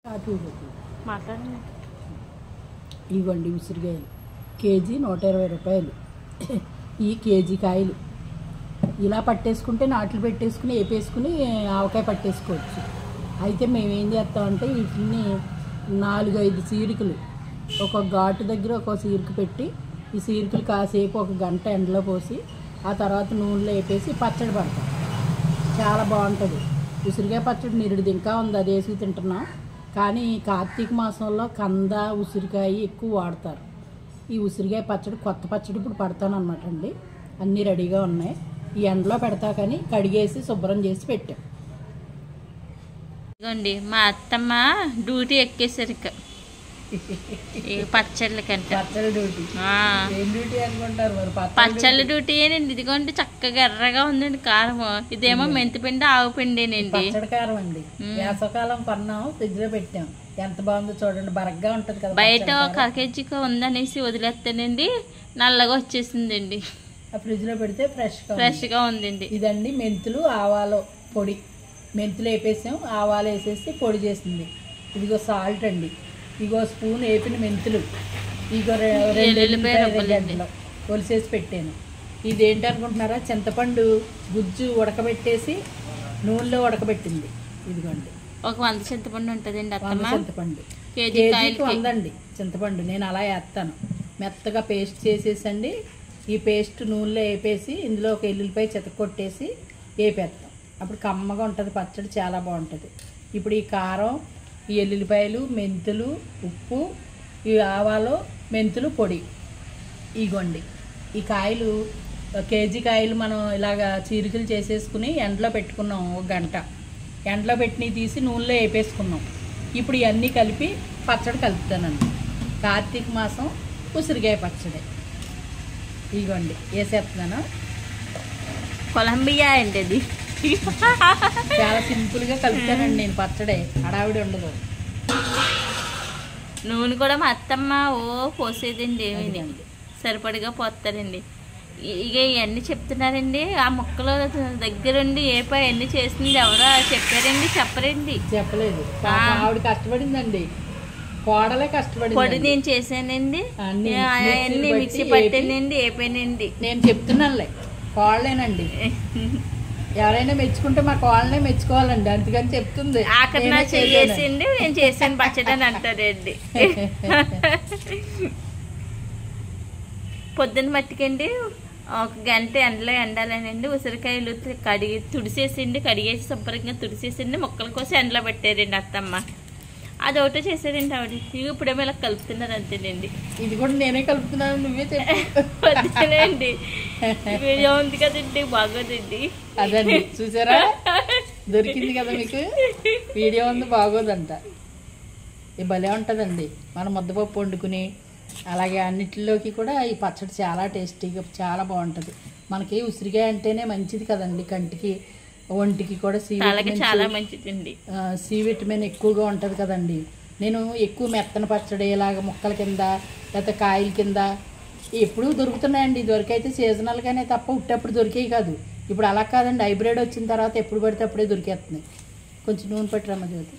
మాట్లాడండి. ఇవ్వండి ఉసిరికాయలు కేజీ 120 రూపాయలు. ఈ కేజీ కాయలు ఇలా పట్టేసుకుంటే నాట్లు పెట్టేసుకుని వేపేసుకుని ఆవకాయ పట్టేసుకోవచ్చు. అయితే మేము ఏం చేస్తామంటే వీటిని 4-5 చీరికలు ఒక ఘాటు దగ్గర ఒక చీరిక పెట్టి ఈ చీరికలు కాసేపు ఒక గంట ఎండలో పోసి ఆ తర్వాత నూనెలో వేపేసి పచ్చడి పడతాం. చాలా బాగుంటుంది. ఉసిరికాయ పచ్చడి నిరుడిది ఇంకా ఉంది, అది వేసి తింటున్నాం. కానీ కార్తీక మాసంలో కంద ఉసిరికాయ ఎక్కువ వాడతారు. ఈ ఉసిరికాయ పచ్చడి కొత్త పచ్చడి ఇప్పుడు పడతాను అనమాట అండి. అన్నీ రెడీగా ఉన్నాయి. ఈ ఎండలో పెడతా కానీ కడిగేసి శుభ్రం చేసి పెట్టాం. ఇదిగోండి మా అత్తమ్మ డ్యూటీ ఎక్కేసారు ఇక పచ్చళ్ళ కంటే. పచ్చడి డ్యూటీ ఏం డ్యూటీ అనుకుంటారు మరి? పచ్చళ్ళ డ్యూటీ ఏనండి. ఇదిగోండి చక్కగా ఎర్రగా ఉందండి కారం. ఇదేమో మెంతిపిండి ఆవుపిండేనండి. పచ్చడి కారం అండి. వేసవకాలం కొన్నాం, ఫ్రిడ్జ్ లో పెట్టాం. ఎంత బాగుందో చూడండి, బరగ్గా ఉంటది కదా. బయట ఒక కేజీకి ఉందనేసి వదిలేస్తానండి, నల్లగా వచ్చేసిందండి. ఫ్రిడ్జ్ లో పెడితే ఫ్రెష్ గా ఉందండి. ఇదండి మెంతులు ఆవాలు పొడి. మెంతులు వేపేసాం, ఆవాలు వేసేసి పొడి చేసింది. ఇదిగో సాల్ట్ అండి, ఇగో స్పూన్ వేపిన మెంతులు, ఇగో 2 కొలిసేసి పెట్టాను. ఇదేంటి అనుకుంటున్నారా? చింతపండు గుజ్జు ఉడకబెట్టేసి నూనెలో ఉడకబెట్టింది. ఇదిగోండి ఒక 100 చింతపండు ఉంటుందండి అత్తమ్మ. చింతపండు కేజీకి 100 అండి చింతపండు. నేను అలా వేస్తాను. మెత్తగా పేస్ట్ చేసేసండి. ఈ పేస్ట్ నూనెలో వేపేసి ఇందులో ఒక ఎల్లుల్లిపాయ చితకొట్టేసి వేపేస్తాం. అప్పుడు కమ్మగా ఉంటుంది పచ్చడి, చాలా బాగుంటుంది. ఇప్పుడు ఈ కారం, ఈ ఎల్లుల్లిపాయలు, మెంతులు, ఉప్పు, ఈ ఆవాలు, మెంతులు పొడి, ఇగోండి. ఈ కాయలు కేజీ కాయలు మనం ఇలాగా చీరికలు చేసేసుకుని ఎండలో పెట్టుకున్నాం. ఒక గంట ఎండలో పెట్టి తీసి నూనెలో వేపేసుకున్నాం. ఇప్పుడు ఇవన్నీ కలిపి పచ్చడి కలుపుతానండి. కార్తీక మాసం ఉసిరికాయ పచ్చడి. ఇగోండి వేసేస్తున్నాను. కొలంబియా అండి అది. చాలా సింపుల్గా కలుపుతానండి నేను పచ్చడి, హడావిడి ఉండదు. నూనె కూడా మా అత్తమ్మ పోసేదండి, ఏమైంది సరిపడిగా పోతారండి. ఇక ఇవన్నీ చెప్తున్నారండి. ఆ మొక్కల దగ్గరుండి ఎన్ని చేసింది ఎవరో చెప్పారండి? చెప్పలేదు. ఆవిడ కష్టపడిందండి, కోడలే కష్టపడింది. పొడి నేను చేశానండి, అన్ని మిక్సీ పట్టానండి, వేపానండి. నేను చెప్తున్నానులే, కోడలేనండి. ఎవరైనా మెచ్చుకుంటే మా కోళ్ళనే మెచ్చుకోవాలండి, అందుకని చెప్తుంది. ఆఖరి చేసింది నేను చేసాను పచ్చడి అని అంటారండి. పొద్దున్న మట్టికండి ఒక గంట ఎండలో ఎండాలనండి. ఉసిరికాయలు కడిగేసి శుభ్రంగా తుడిసేసిండి, ముక్కల కోసం ఎండలో పెట్టారండి అత్తమ్మ. అదొకటి చేశారండి ఆవిడ. ఇప్పుడేమో ఇలా కలుపుతున్నారు అంతేనండి. ఇది కూడా నేనే కలుపుతున్నాను, నువ్వే చెప్పండి. వీడియో ఉంది కదండి, బాగోదండి. అదండి చూసారా, దొరికింది కదా మీకు. వీడియో ఉంది, బాగోదంట. ఇది భలే ఉంటుందండి. మనం ముద్దపప్పు వండుకుని అలాగే అన్నిటిలోకి కూడా ఈ పచ్చడి చాలా టేస్టీగా చాలా బాగుంటుంది. మనకి ఉసిరికాయ అంటేనే మంచిది కదండి, కంటికి ఒంటికి కూడా చాలా మంచిదండి. సి విటమిన్ ఎక్కువగా ఉంటుంది కదండి. నేను ఎక్కువ మెత్తన పచ్చడి ఇలాగ ముక్కల కింద లేకపోతే కాయల కింద ఎప్పుడూ దొరుకుతున్నాయండి. దొరికైతే సీజనల్గానే తప్ప ఉట్టప్పుడు దొరికేవి కాదు. ఇప్పుడు అలా కాదండి, హైబ్రిడ్ వచ్చిన తర్వాత ఎప్పుడు పడితే అప్పుడే దొరికేస్తున్నాయి. కొంచెం నూనె పట్టిరమ్మ జ్యోతి.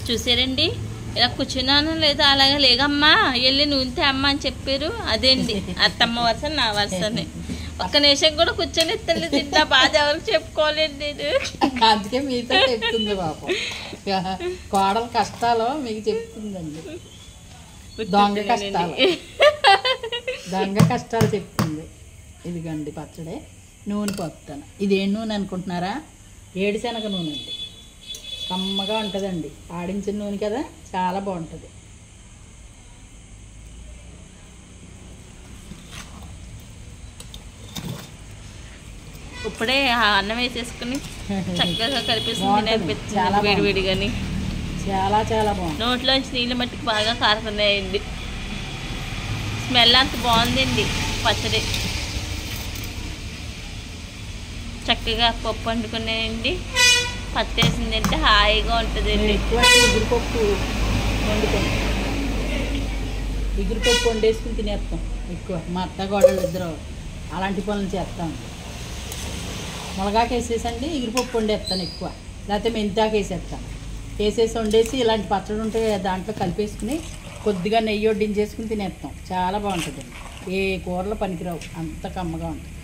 చూసారండి, ఇలా కూర్చున్నాను లేదా అలాగే లేగమ్మా వెళ్ళి నూనె అమ్మ అని చెప్పారు. అదేండి అత్తమ్మ వరుస నా వరుసనే. ఒక్క నిమిషం కూడా కూర్చొని ఎత్తలేదు. ఇంత బాధ ఎవరికి చెప్పుకోలేండి నేను. అందుకే మీతో చెప్తుంది పాపం. కోడల కష్టాలు మీకు చెప్తుందండి, దొంగ కష్టాలు చెప్తుంది. ఇదిగండి పచ్చడి. నూనె పోతాను. ఇదేం నూనె అనుకుంటున్నారా? ఏడుశనగ నూనె అండి. కమ్మగా ఉంటుందండి, ఆడించిన నూనె కదా, చాలా బాగుంటుంది. ఇప్పుడే అన్నం వేసేసుకుని చక్కగా కలిపేసుకుని అనిపిస్తుంది వేడివేడిగాని. చాలా చాలా బాగుంది. నోట్లోంచి నీళ్ళు మట్టికి బాగా కారుతున్నాయండి. స్మెల్ అంత బాగుందండి పచ్చడి. చక్కగా పప్పు వండుకునేయండి, పట్టేసిందంటే హాయిగా ఉంటుందండి. ఎగురుపప్పు వండుకొని ఎగురుపప్పు వండేసుకుని తినేస్తాం ఎక్కువ. మా అత్త గోడలు ఇద్దరు అలాంటి పనులు చేస్తాం. మునగాకు వేసేసండి, ఎగురుపప్పు వండేస్తాను ఎక్కువ, లేకపోతే మెంతాకు వేసేస్తాను. వేసేసి వండేసి ఇలాంటి పచ్చడి ఉంటే దాంట్లో కలిపేసుకుని కొద్దిగా నెయ్యి వడ్డించేసుకుని తినేస్తాం. చాలా బాగుంటుందండి. ఏ కూరలో పనికిరావు, అంత కమ్మగా ఉంటుంది.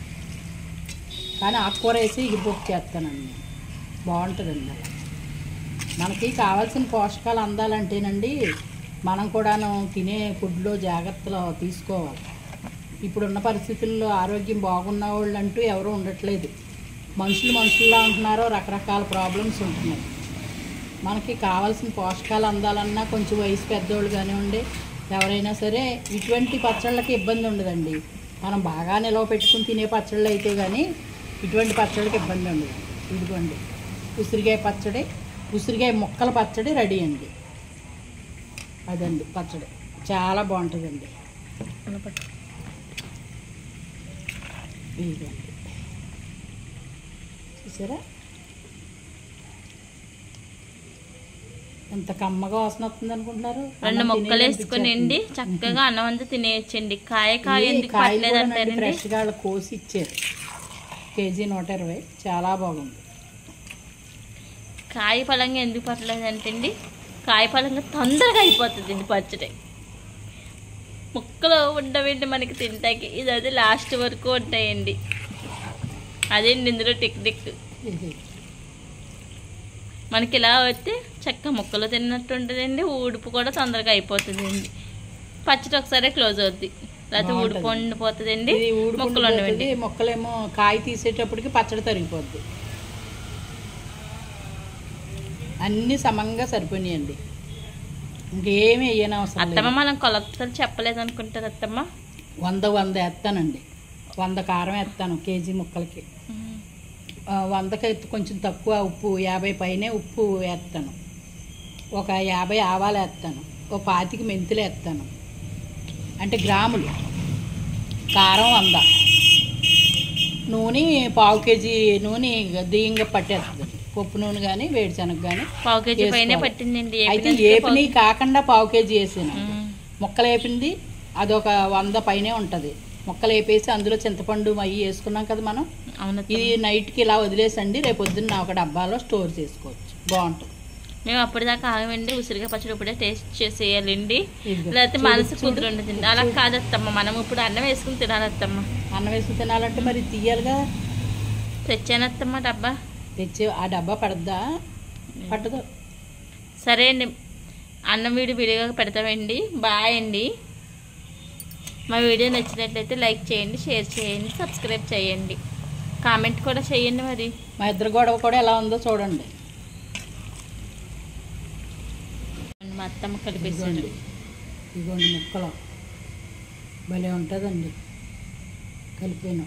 కానీ ఆకుకూర వేసి ఎగిరిపప్పు చేస్తానండి నేను. బాగుంటుందండి అలా. మనకి కావాల్సిన పోషకాలు అందాలంటేనండి మనం కూడాను తినే ఫుడ్లో జాగ్రత్తలు తీసుకోవాలి. ఇప్పుడున్న పరిస్థితుల్లో ఆరోగ్యం బాగున్న వాళ్ళు అంటూ ఎవరూ ఉండట్లేదు. మనుషుల్లా ఉంటున్నారో రకరకాల ప్రాబ్లమ్స్ ఉంటున్నాయి. మనకి కావాల్సిన పోషకాలు అందాలన్నా కొంచెం వయసు పెద్దోళ్ళు కానివ్వండి, ఎవరైనా సరే ఇటువంటి పచ్చళ్ళకి ఇబ్బంది ఉండదండి. మనం బాగా నిలవ పెట్టుకుని తినే పచ్చళ్ళు అయితే కానీ ఇటువంటి పచ్చళ్ళకి ఇబ్బంది ఉండదు. ఇదిగోండి ఉసిరికాయ పచ్చడి, ఉసిరికాయ ముక్కల పచ్చడి రెడీ అండి. అదండి పచ్చడి చాలా బాగుంటుందండి. ఇదిగోండి చూసారా ఎంత కమ్మగా వాసన వస్తుంది అనుకుంటున్నారు. 2 ముక్కలు వేసుకుని చక్కగా అన్నం అంతా తినేయచ్చండి. కాయ ఎందుకు పట్టలేదంటారండి. ఫ్రెష్గా కోసి ఇచ్చారు. కేజీ 120. చాలా బాగుంది. కాయ పలంగా ఎందుకు పట్టలేదంటే అండి, కాయ పలంగా తొందరగా అయిపోతుందండి పచ్చడి. ముక్కలు ఉండవండి మనకి తింటాకి. ఇది అది లాస్ట్ వరకు ఉంటాయండి. అదేండి ఇందులో టెక్నిక్. మనకి ఇలా వస్తే చక్క ముక్కలు తిన్నట్టు ఉంటుందండి. ఊడుపు కూడా తొందరగా అయిపోతుందండి. పచ్చడి ఒకసారి క్లోజ్ అవుద్ది, లేకపోతే ఊడిపు ఉండిపోతుందండి. ముక్కలు ఉండవండి. ముక్కలేమో కాయ తీసేటప్పటికి పచ్చడి తరిగిపోద్ది. అన్నీ సమంగా సరిపోయినాయండి. ఇంకేమి వేయని అవసరం. అత్తమ్మ మనం కొలతలు చెప్పలేదు అనుకుంటారు అత్తమ్మ. 100 వేస్తానండి. 100 కారం వేస్తాను కేజీ ముక్కలకి. 100కి కొంచెం తక్కువ ఉప్పు, 50 పైనే ఉప్పు వేస్తాను. ఒక 50 ఆవాలు వేస్తాను. ఒక 25 మెంతులు వేస్తాను. అంటే గ్రాములు. కారం 100. నూనె 1/2 కేజీ నూనె దీంగా పట్టేస్తుంది. పప్పు నూనె కానీ వేడిశనగ కానీ 1/2 కేజీ పైనే పట్టిందండి. అయితే ఏపిని కాకుండా 1/2 కేజీ వేసాను. ముక్కలు వేపింది అదొక 100 పైనే ఉంటుంది. ముక్కలు వేపేసి అందులో చింతపండు మయ్యి వేసుకున్నాం కదా మనం. ఇది నైట్కి ఇలా వదిలేసండి, రేపు పొద్దున్న ఒక డబ్బాలో స్టోర్ చేసుకోవచ్చు. బాగుంటుంది. మేము అప్పటిదాకా ఆగమండి. ఉసిరిగా పచ్చడి ఇప్పుడే టేస్ట్ చేసేయాలండి, లేకపోతే మనసు కుదురుండదండి. అలా కాదత్తమ్మ, మనం ఇప్పుడు అన్నం వేసుకుని తినాలత్తమ్మ. అన్నం వేసుకుని తినాలంటే మరి తీయాలిగా. తెచ్చానత్తమ్మ డబ్బా. తెచ్చి ఆ డబ్బా పడద్దా? పట్టదు. సరే అండి, అన్నం వీడియోగా పెడతామండి. బాయ్ అండి. మా వీడియో నచ్చినట్లయితే లైక్ చేయండి, షేర్ చేయండి, సబ్స్క్రైబ్ చేయండి, కామెంట్ కూడా చేయండి. మరి మా ఇద్దరు గొడవ కూడా ఎలా ఉందో చూడండి. మా అత్తమ్మ కలిపేసండి. ఇదిగోండి ముక్కలు భలే ఉంటుందండి కలిపాను.